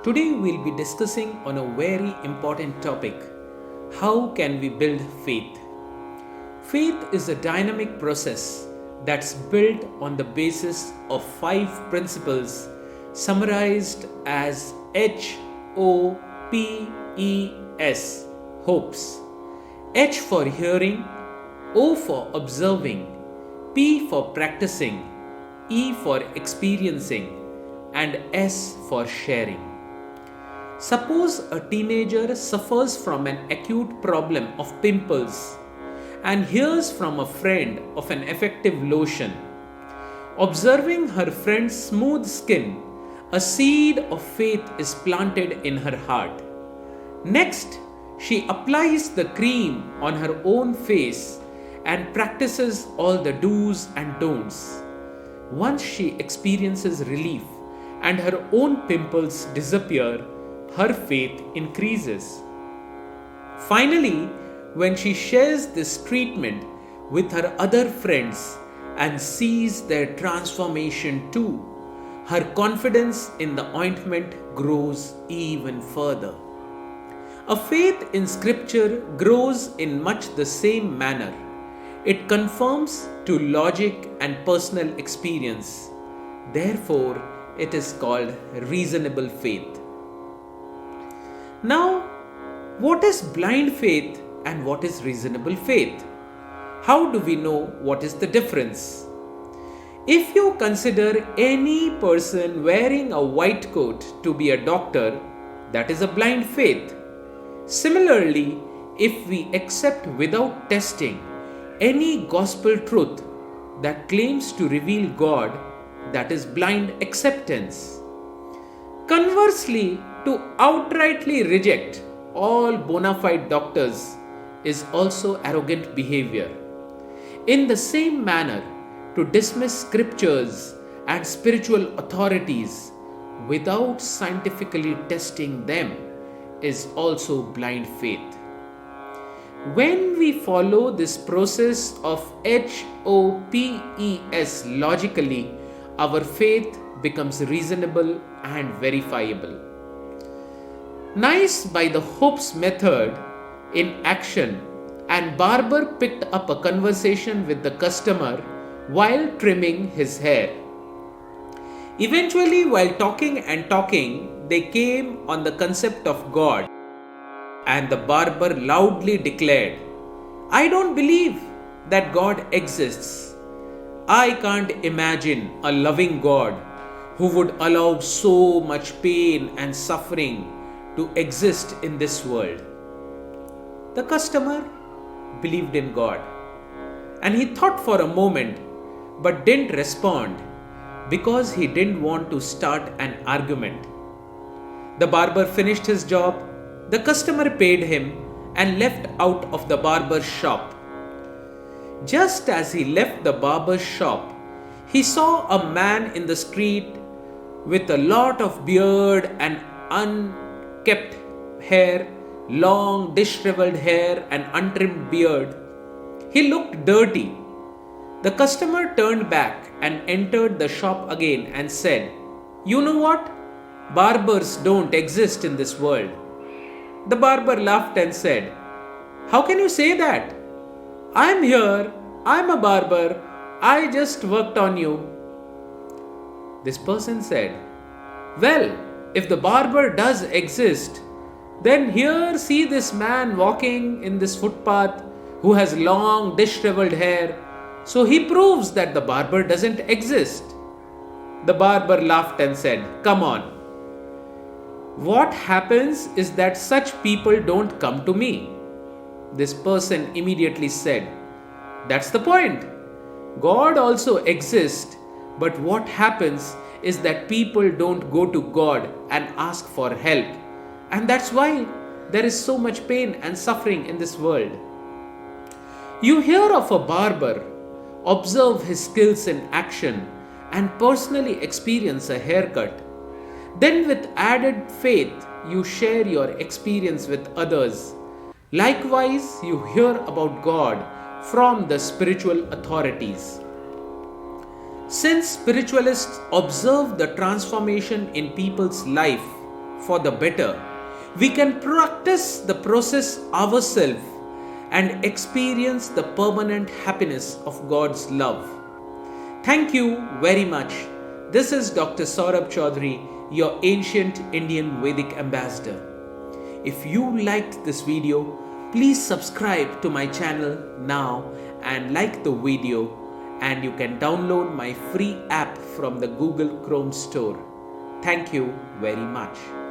Today we'll be discussing on a very important topic. How can we build faith? Faith is a dynamic process that's built on the basis of 5 principles summarized as HOPES, hopes. H for hearing, O for observing, P for practicing, E for experiencing, and S for sharing. Suppose a teenager suffers from an acute problem of pimples and hears from a friend of an effective lotion. Observing her friend's smooth skin, a seed of faith is planted in her heart. Next, she applies the cream on her own face and practices all the do's and don'ts. Once she experiences relief and her own pimples disappear, her faith increases. Finally, when she shares this treatment with her other friends and sees their transformation too, her confidence in the ointment grows even further. A faith in Scripture grows in much the same manner. It conforms to logic and personal experience. Therefore, it is called reasonable faith. Now, what is blind faith and what is reasonable faith? How do we know what is the difference? If you consider any person wearing a white coat to be a doctor, that is a blind faith. Similarly, if we accept without testing any gospel truth that claims to reveal God, that is blind acceptance. Conversely, to outrightly reject all bona fide doctors is also arrogant behavior. In the same manner, to dismiss scriptures and spiritual authorities without scientifically testing them is also blind faith. When we follow this process of HOPES logically, our faith becomes reasonable and verifiable. Nice by the hopes method in action, and barber picked up a conversation with the customer while trimming his hair. Eventually, while talking, they came on the concept of God, and the barber loudly declared, "I don't believe that God exists. I can't imagine a loving God who would allow so much pain and suffering to exist in this world." The customer believed in God, and he thought for a moment but didn't respond because he didn't want to start an argument. The barber finished his job, the customer paid him and left out of the barber's shop. Just as he left the barber's shop, he saw a man in the street with a lot of beard and unkempt hair, long disheveled hair and untrimmed beard. He looked dirty. The customer turned back and entered the shop again and said, "You know what? Barbers don't exist in this world." The barber laughed and said, "How can you say that? I'm here, I'm a barber, I just worked on you." This person said, "Well, if the barber does exist, then here see this man walking in this footpath who has long disheveled hair, so he proves that the barber doesn't exist." The barber laughed and said, "Come on. What happens is that such people don't come to me." This person immediately said, "That's the point. God also exists, but what happens is that people don't go to God and ask for help. And that's why there is so much pain and suffering in this world." You hear of a barber, observe his skills in action, and personally experience a haircut. Then with added faith, you share your experience with others. Likewise, you hear about God from the spiritual authorities. Since spiritualists observe the transformation in people's life for the better, we can practice the process ourselves and experience the permanent happiness of God's love. Thank you very much. This is Dr. Saurabh Chaudhuri, your ancient Indian Vedic ambassador. If you liked this video, please subscribe to my channel now and like the video, and you can download my free app from the Google Chrome store. Thank you very much.